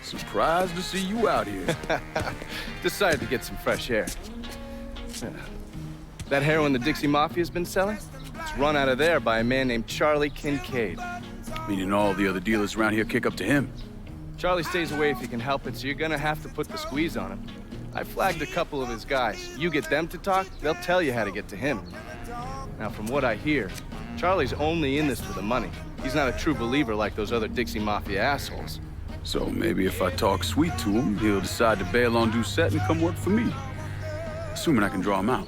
Surprised to see you out here. Decided to get some fresh air. That heroin the Dixie Mafia's been selling? It's run out of there by a man named Charlie Kincaid. Meaning all the other dealers around here kick up to him. Charlie stays away if he can help it, so you're gonna have to put the squeeze on him. I flagged a couple of his guys. You get them to talk, they'll tell you how to get to him. Now, from what I hear, Charlie's only in this for the money. He's not a true believer like those other Dixie Mafia assholes. So maybe if I talk sweet to him, he'll decide to bail on Doucette and come work for me. Assuming I can draw him out.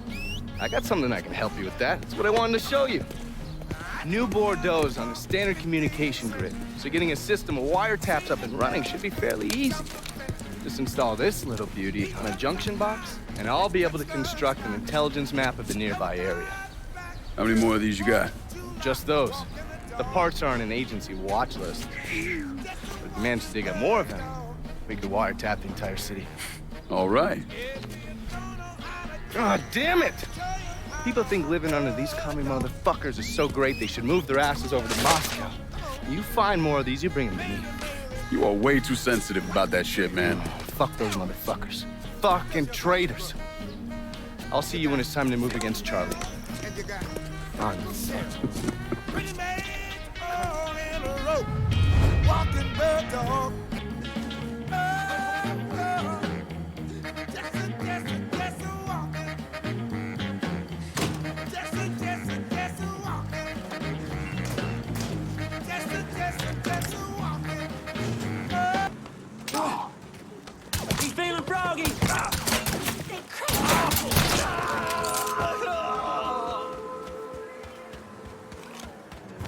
I got something that can help you with that. That's what I wanted to show you. New Bordeaux's on the standard communication grid, so getting a system of wiretaps up and running should be fairly easy. Just install this little beauty on a junction box, and I'll be able to construct an intelligence map of the nearby area. How many more of these you got? Just those. The parts are on an agency watch list. But if we manage to dig up more of them, we could wiretap the entire city. All right. God damn it! People think living under these commie motherfuckers is so great they should move their asses over to Moscow. You find more of these, you bring them to me. You are way too sensitive about that shit, man. Oh, fuck those motherfuckers. Fucking traitors. I'll see you when it's time to move against Charlie. On. He's feeling froggy!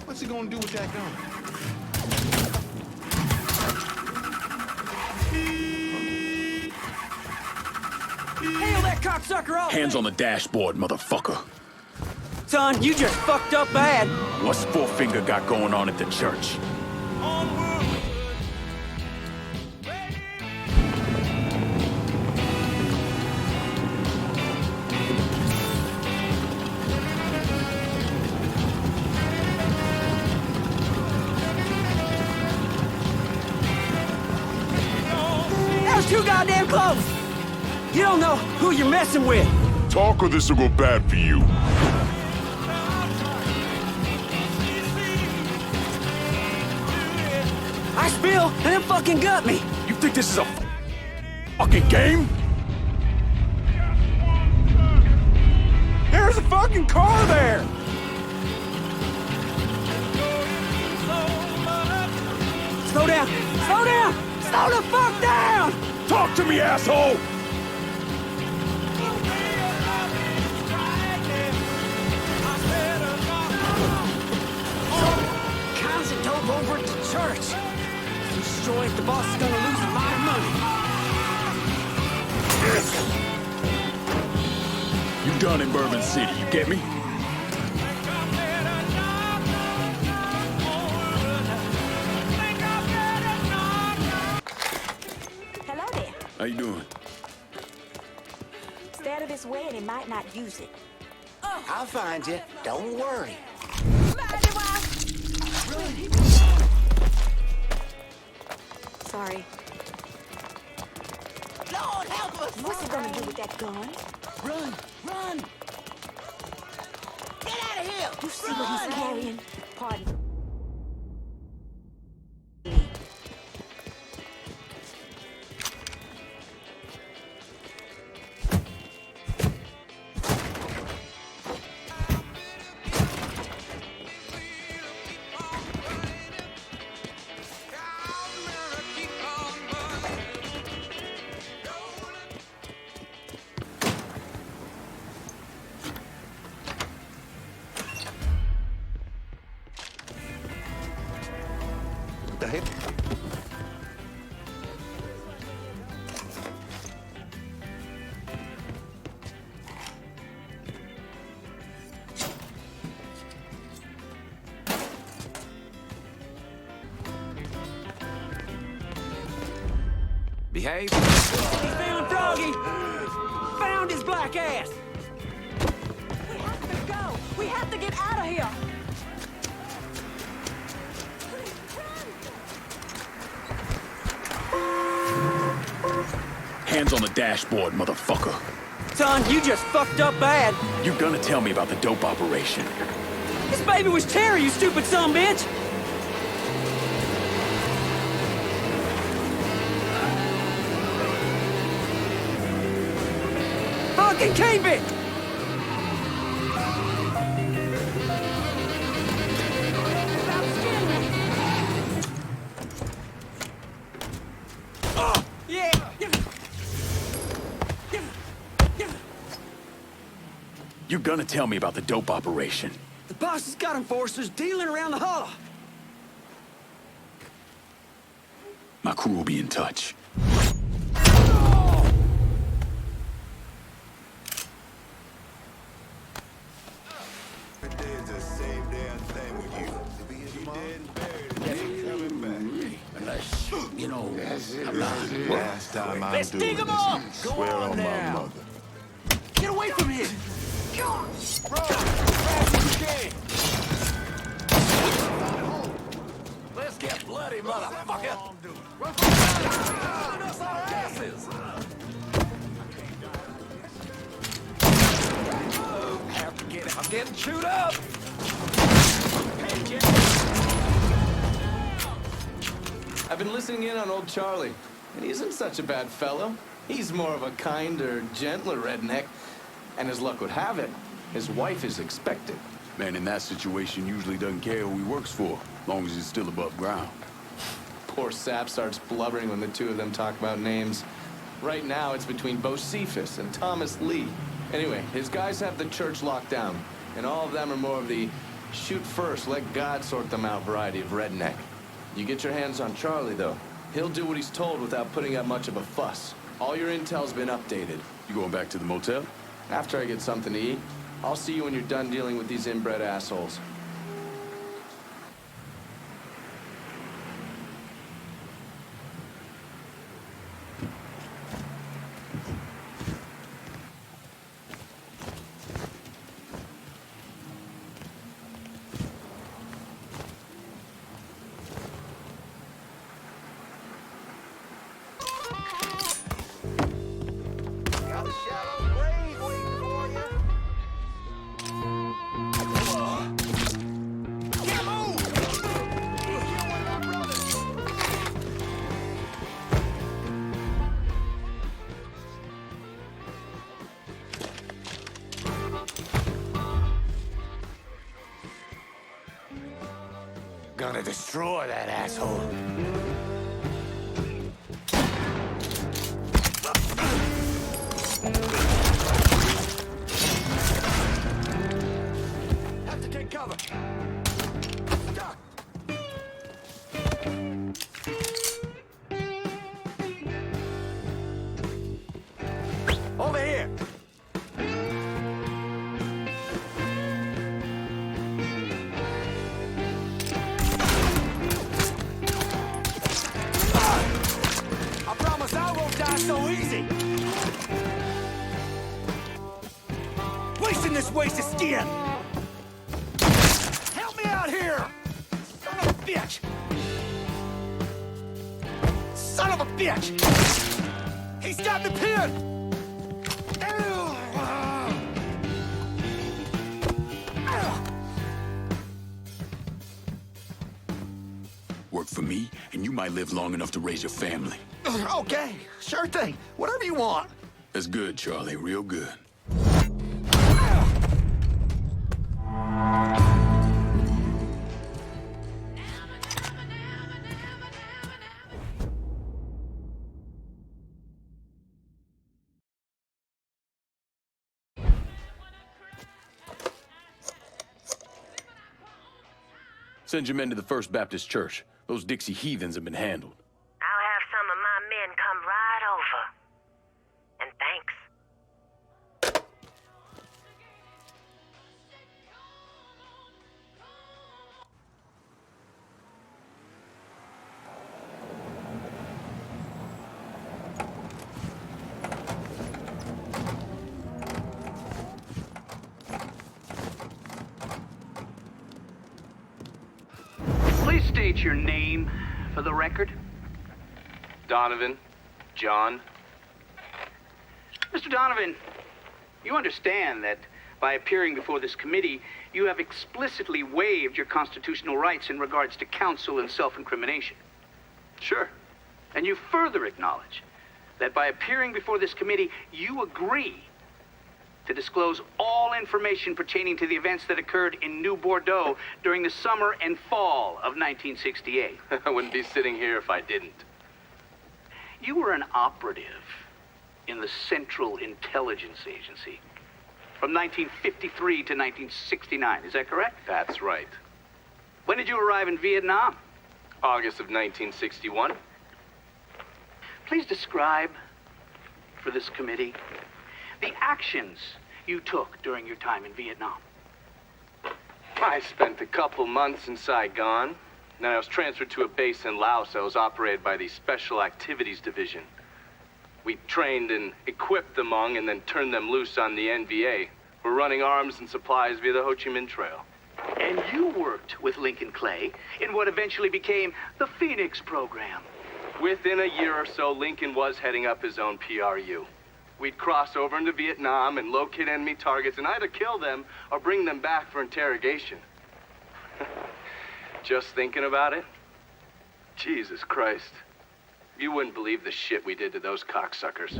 What's he gonna do with that gun? Hail that cocksucker off! Hands on the dashboard, motherfucker. Son, you just fucked up bad. What's Fourfinger got going on at the church? That was too goddamn close! You don't know who you're messing with. Talk or this'll go bad for you. I spill, and then fucking gut me. You think this is a fucking game? There's a fucking car there! Slow down! Slow down! Slow the fuck down! Talk to me, asshole! Cows it dove over at the church. Destroy it, the boss is gonna lose a lot of money. You done in Bourbon City, you get me? Hello there. How you doing? Stay out of his way and he might not use it. I'll find you. Don't worry. Sorry. Lord, help us! What's he gonna do with that gun? Run! Run! Get out of here! You see what he's carrying? Pardon. What the heck? Behave. He's feeling froggy. Found his black ass. We have to go. We have to get out of here. hands on the dashboard, motherfucker. Son, you just fucked up bad. You gonna tell me about the dope operation? This baby was Terry, you stupid son bitch. Fucking keep it! Yeah! You gonna tell me about the dope operation? The boss has got enforcers dealing around the hollow. My crew will be in touch. Last time I'm Let's doing dig 'em this, up! you Go swear on on now. my mother. Get away from here! Let's get bloody, motherfucker! I'm getting chewed up! I've been listening in on old Charlie, and he isn't such a bad fellow. He's more of a kinder, gentler redneck, and as luck would have it, his wife is expected. Man in that situation usually doesn't care who he works for, as long as he's still above ground. Poor Sap starts blubbering when the two of them talk about names. Right now, it's between Bocephus and Thomas Lee. Anyway, his guys have the church locked down, and all of them are more of the shoot first, let God sort them out variety of redneck. You get your hands on Charlie, though. He'll do what he's told without putting up much of a fuss. All your intel's been updated. You going back to the motel? After I get something to eat, I'll see you when you're done dealing with these inbred assholes. Gonna destroy that asshole. Have to take cover. Stuck. Over here. So easy! Wasting this waste of skin! Help me out here! Son of a bitch! Son of a bitch! He's got me pinned! Work for me, and you might live long enough to raise your family. Okay, sure thing. Whatever you want. That's good, Charlie, real good. Send your men to the First Baptist Church. Those Dixie heathens have been handled. I'll have some of my men come right over. And thanks. Please state your name for the record. Donovan, John. Mr. Donovan, you understand that by appearing before this committee, you have explicitly waived your constitutional rights in regards to counsel and self-incrimination. Sure. And you further acknowledge that by appearing before this committee, you agree to disclose all information pertaining to the events that occurred in New Bordeaux during the summer and fall of 1968. I wouldn't be sitting here if I didn't. You were an operative in the Central Intelligence Agency from 1953 to 1969, is that correct? That's right. When did you arrive in Vietnam? August of 1961. Please describe for this committee the actions you took during your time in Vietnam. I spent a couple months in Saigon. Then I was transferred to a base in Laos that was operated by the Special Activities Division. We trained and equipped the Hmong and then turned them loose on the NVA. We're running arms and supplies via the Ho Chi Minh Trail. And you worked with Lincoln Clay in what eventually became the Phoenix program. Within a year or so, Lincoln was heading up his own PRU. We'd cross over into Vietnam and locate enemy targets and either kill them or bring them back for interrogation. Just thinking about it? Jesus Christ. You wouldn't believe the shit we did to those cocksuckers.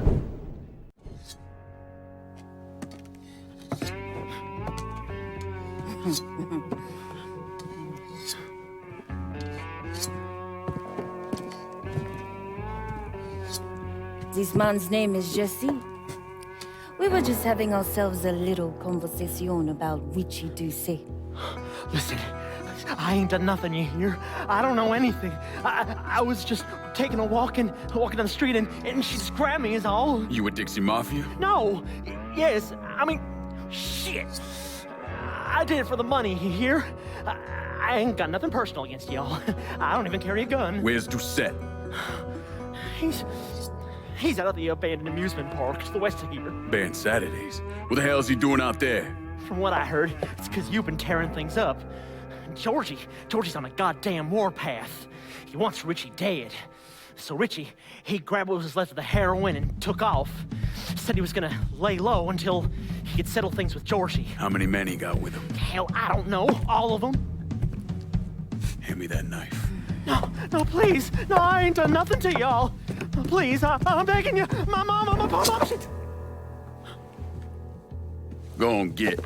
This man's name is Jesse. We were just having ourselves a little conversation about Richie Doucet. Listen, I ain't done nothing, you hear? I don't know anything. I was just taking a walking down the street and she just grabbed me is all. You with Dixie Mafia? No. Yes, I mean, shit. I did it for the money, you hear? I ain't got nothing personal against y'all. I don't even carry a gun. Where's Doucet? He's out at the abandoned amusement park to the west of here. Banned Saturdays. What the hell is he doing out there? From what I heard, it's because you've been tearing things up. Georgie's on a goddamn warpath. He wants Richie dead. So Richie, he grabbed what was left of the heroin and took off. Said he was gonna lay low until he could settle things with Georgie. How many men he got with him? Hell, I don't know. All of them. Hand me that knife. No, please. No, I ain't done nothing to y'all. Please, I'm begging you. My mom, shit. Go on, get.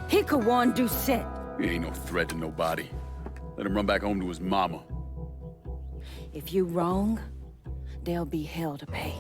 He could warn Doucet. He ain't no threat to nobody. Let him run back home to his mama. If you wrong, there'll be hell to pay.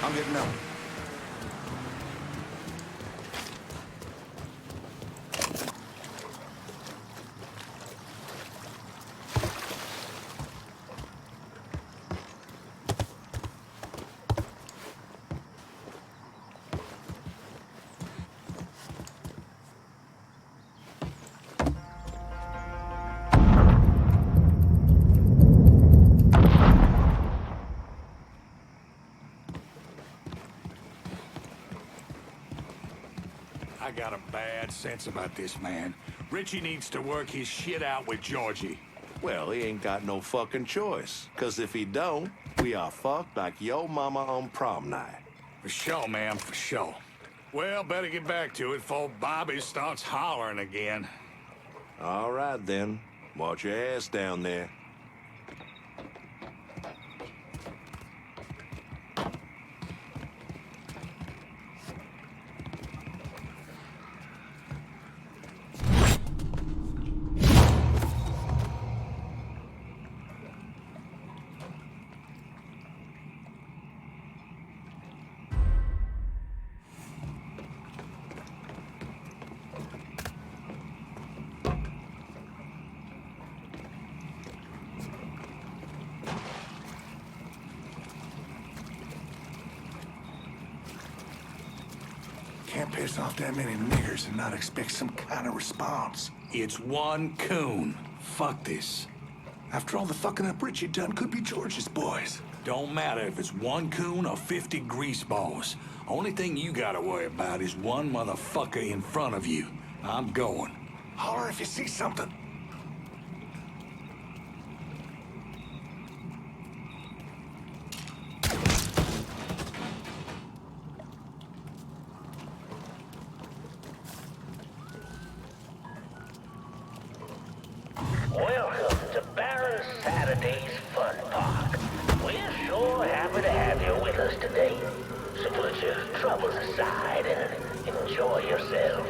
I'm getting out. I got a bad sense about this man. Richie needs to work his shit out with Georgie. Well, he ain't got no fucking choice. Cause if he don't, we are fucked like yo mama on prom night. For sure, ma'am, for sure. Well, better get back to it before Bobby starts hollering again. All right, then. Watch your ass down there. can't piss off that many niggers and not expect some kind of response. It's one coon. Fuck this. After all the fucking up Richie done, could be George's boys. Don't matter if it's one coon or 50 greaseballs. Only thing you gotta worry about is one motherfucker in front of you. I'm going. Holler if you see something. Welcome to Baron Saturday's Fun Park. We're sure happy to have you with us today. So put your troubles aside and enjoy yourself.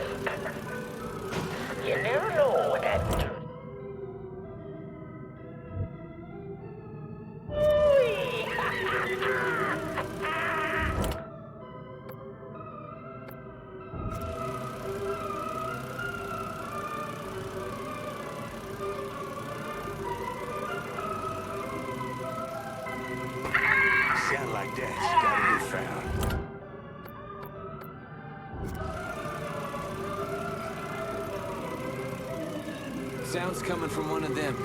You never know what that... Sound like that's gotta be found. Sounds coming from one of them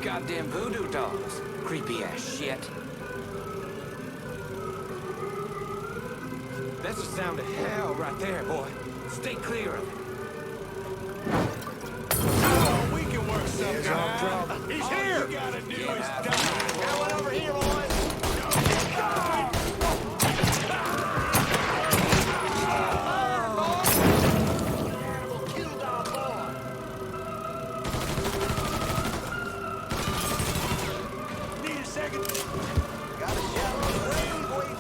goddamn voodoo dolls. Creepy ass shit. That's the sound of hell right there, boy. Stay clear of it. Oh, we can work something out. problem. He's here! All you gotta do is die. Going over here, boys. Need a second. Got a shallow grave waiting for you.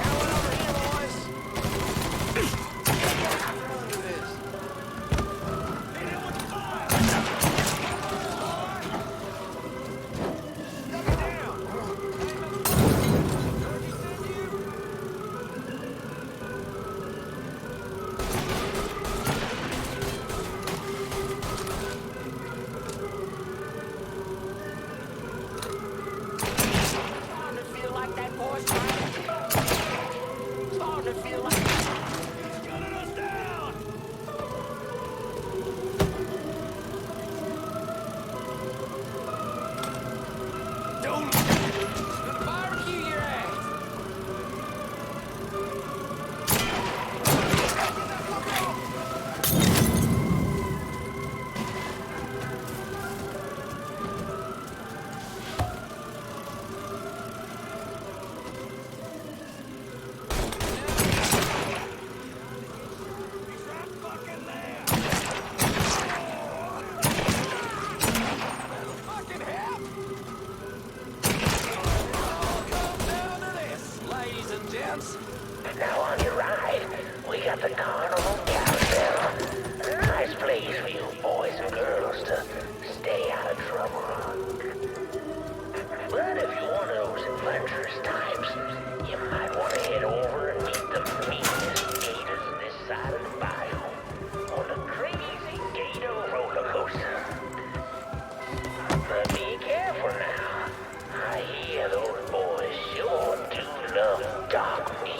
Going over here, boys. Under this. Starting to feel like that, boys. Starting to feel like... He's gunning us down. Don't... Gonna barbecue your ass. Fucking hell! Come down to this, ladies and gents. Now on your right, we got the Carnival Carousel. A nice place for you boys and girls to stay out of trouble. But if you're one of those adventurous types, you might want to head over and meet the meanest gators this side of the biome on the crazy gator roller coaster. But be careful now. I hear those boys sure do love dark meat.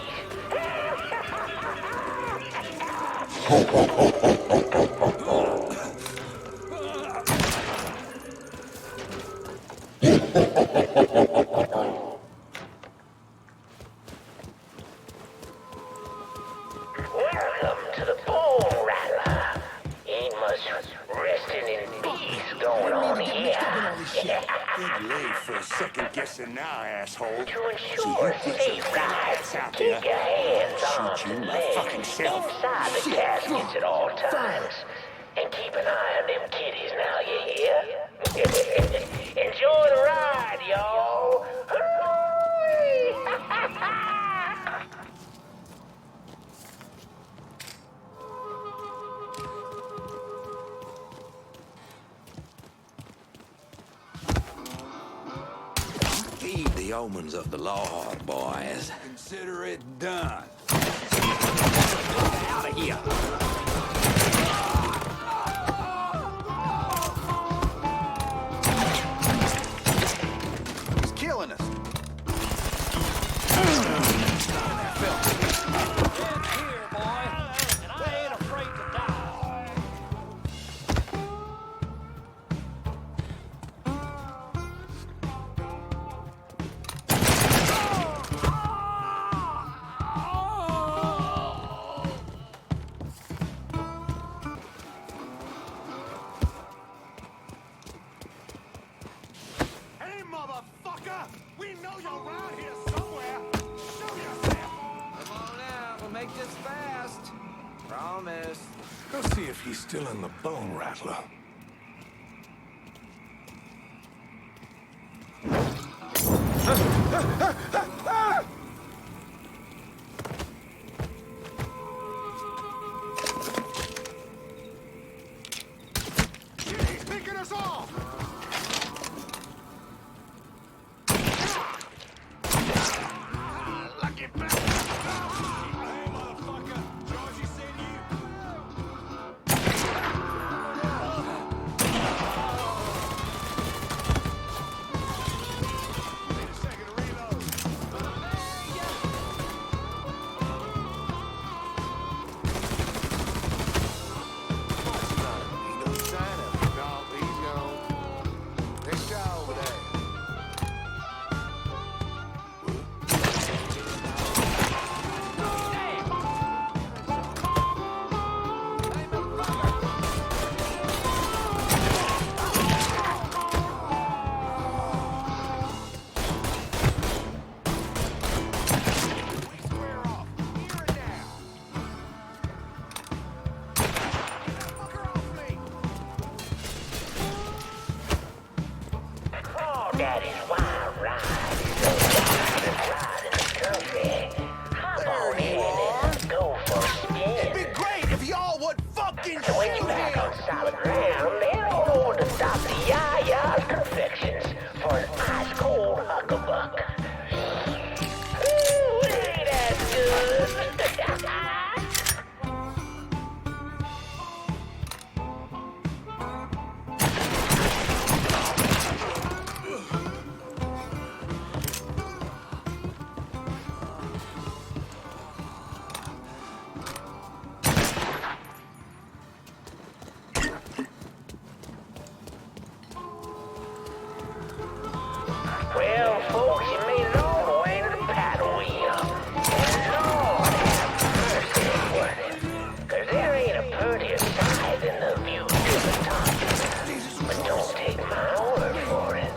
Welcome to the Bone Rattler. Ain't much resting in peace going on here. Good lay for a second guessing now, asshole. To ensure safe rides, keep your hands, arms, and legs inside the caskets at all times. And keep an eye on them kitties now, you hear? Enjoy the ride, y'all! Hooray! Heed the omens of the Lord, boys. Consider it done. Out of here. He's killing us. Get here, boy. Promise. Go see if he's still in the bone rattler. He's picking us off! Lucky bastard! Hey, motherfucker! Georgie sent you? Need a second to reload. Ain't no sign of him. No, he's gone. Next guy over there. Daddy's wild ride is the wildest ride in the country. Hop on in and let's go for a spin. It'd be great if y'all would fucking And when you're back on solid ground, head on over to Dr. Yaya's Confections for an ice-cold huckabuck. Ooh, ain't that good? Well, folks, you made it all the way to the paddle wheel. And Lord have mercy with it. 'Cause there ain't a prettier sight than the view to the top. But don't take my word for it.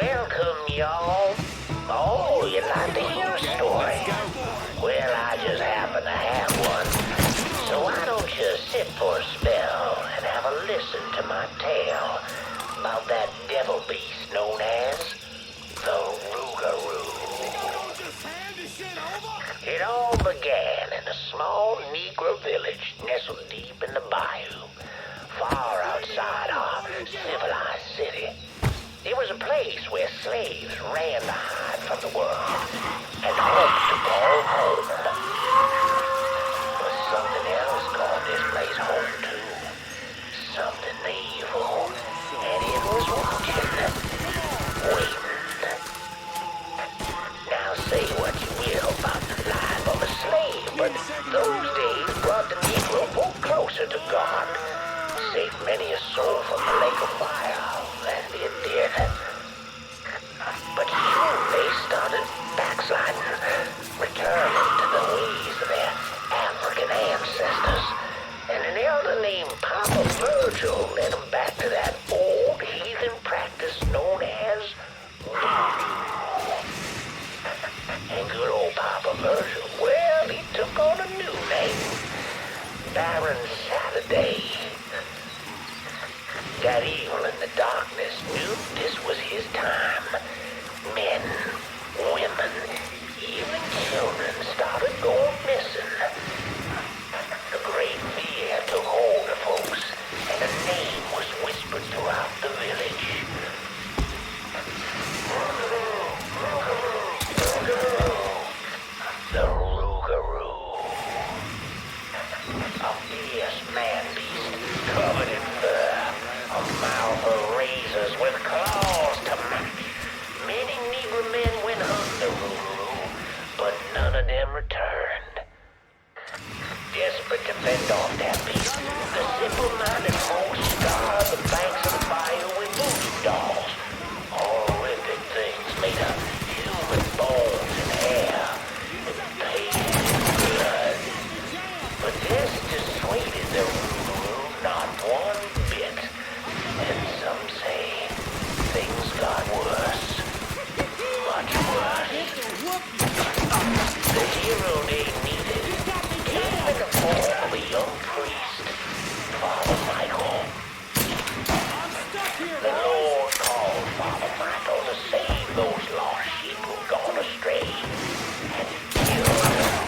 Welcome, y'all. Oh, you'd like to hear a story? Well, I just happen to have one. So why don't you sit for a spell and have a listen to my tale about that devil beast known as the Rougarou. It all began in a small Negro village nestled deep in the bayou, far outside our civilized city. It was a place where slaves ran to hide from the world and hoped to call home. But something else called this place home too. Something evil. And it was watching, waiting. Now say what you will about the life of a slave, but those days brought the Negro folk closer to God. Saved many a soul from the lake of fire, as it did. But soon they started backsliding, returning to the ways of their African ancestors. And an elder named Papa Virgil led them back to that old heathen practice known as voodoo. And good old Papa Virgil, well, he took on a new name, Baron Saturday. That evil in the darkness knew this was his time. Men, women, even children started going missing. A great fear took hold of folks, and a name was whispered throughout the village. The Rougarou. A fierce man-beast covered in fur. A mouth of razors with claws to match. Many Negro men went hunting the Rougarou, but none of them returned. Desperate to fend off that beast, the simple-minded folks scoured the banks of the bayou with voodoo dolls. Horrific things made of human bones and hair, and pain and blood. But this dissuaded the Rougarou Father Michael. The Lord called Father Michael to save those lost sheep who've gone astray. And he killed them.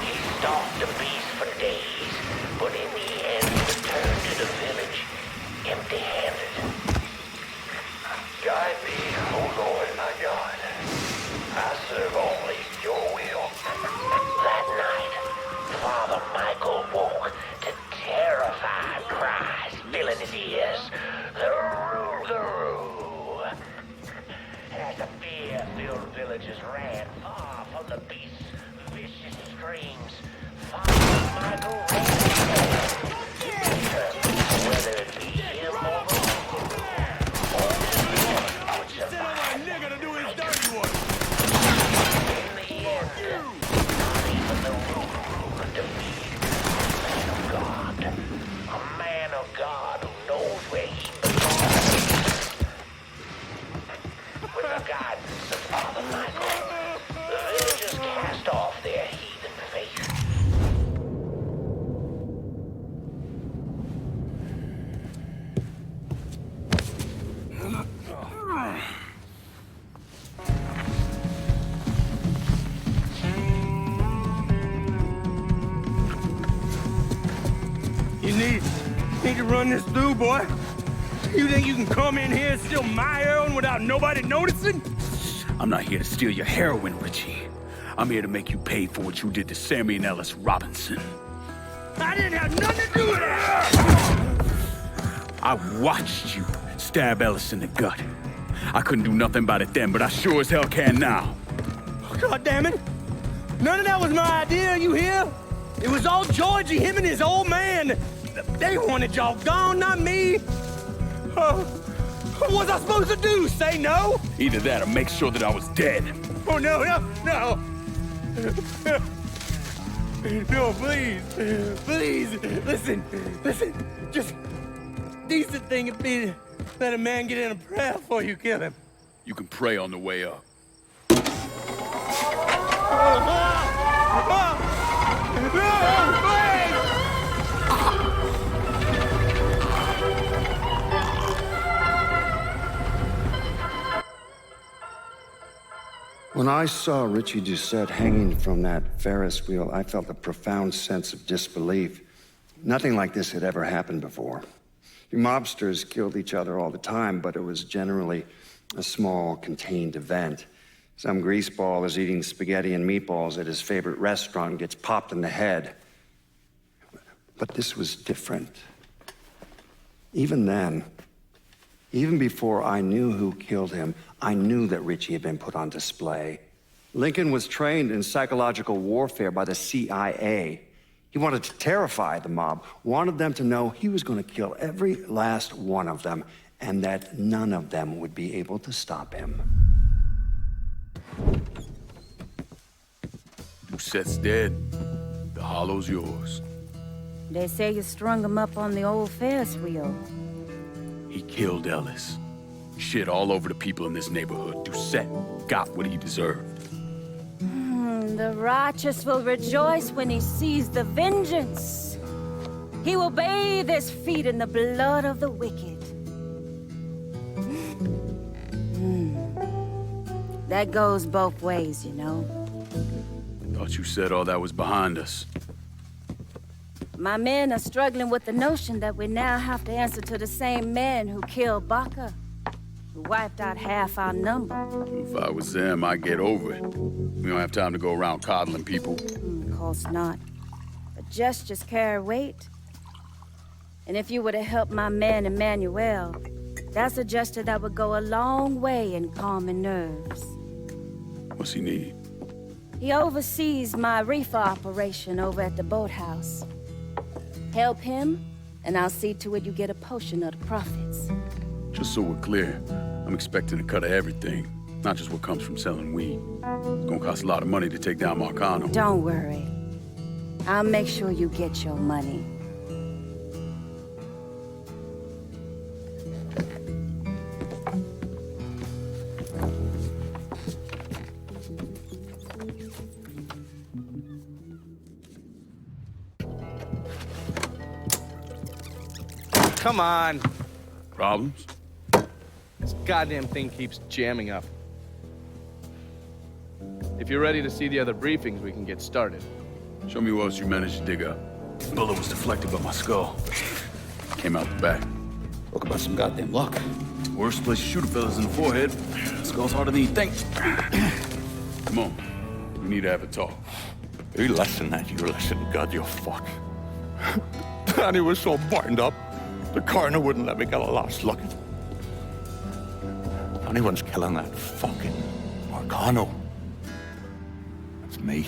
He stalked the beast for days, but in the end returned to the village empty-handed. Guide me, O Lord my God. I serve only your will. That night, Father Michael woke to terrified cries filling his ears. The as the fear-filled villagers ran far from the beast's vicious screams, Father Michael ran whether it be him or the would survive. Nigga to do his dirty work. In the end, not even the Rougarou could defeat a man of God who knows where he belongs. With the guidance of Father Michael, the villagers cast off their heathen faith. You need to run this through, boy. You think you can come in here and steal my heroin without nobody noticing? I'm not here to steal your heroin, Richie. I'm here to make you pay for what you did to Sammy and Ellis Robinson. I didn't have nothing to do with that! I watched you stab Ellis in the gut. I couldn't do nothing about it then, but I sure as hell can now. God damn it! None of that was my idea, you hear? It was all Georgie, him and his old man. They wanted y'all gone, not me. What was I supposed to do? Say no? Either that or make sure that I was dead. Oh, no. No, please. Listen. Just decent thing would be to let a man get in a prayer before you kill him. You can pray on the way up. When I saw Richie Doucette hanging from that Ferris wheel, I felt a profound sense of disbelief. Nothing like this had ever happened before. The mobsters killed each other all the time, but it was generally a small, contained event. Some greaseball is eating spaghetti and meatballs at his favorite restaurant and gets popped in the head. But this was different. Even then, even before I knew who killed him, I knew that Richie had been put on display. Lincoln was trained in psychological warfare by the CIA. He wanted to terrify the mob, wanted them to know he was going to kill every last one of them, and that none of them would be able to stop him. Doucette's dead. The hollow's yours. They say you strung him up on the old Ferris wheel. He killed Ellis. Shit all over the people in this neighborhood. Doucette got what he deserved. The righteous will rejoice when he sees the vengeance. He will bathe his feet in the blood of the wicked. That goes both ways, you know. Thought you said all that was behind us. My men are struggling with the notion that we now have to answer to the same men who killed Baca, who wiped out half our number. If I was them, I'd get over it. We don't have time to go around coddling people. Of course not. But gestures carry weight. And if you were to help my man Emmanuel, that's a gesture that would go a long way in calming nerves. What's he need? He oversees my reefer operation over at the boathouse. Help him, and I'll see to it you get a portion of the profits. Just so we're clear, I'm expecting a cut of everything, not just what comes from selling weed. It's gonna cost a lot of money to take down Marcano. Don't worry. I'll make sure you get your money. come on. Problems? This goddamn thing keeps jamming up. If you're ready to see the other briefings, we can get started. Show me what else you managed to dig up. Bullet was deflected by my skull. Came out the back. Talk about some goddamn luck. Worst place to shoot a fella's in the forehead. Skull's harder than you think. Come on. We need to have a talk. You listen, that you listen, God, you fuck. Danny was so burned up, the coroner wouldn't let me get a last look. Anyone's killing that fucking Marcano. That's me.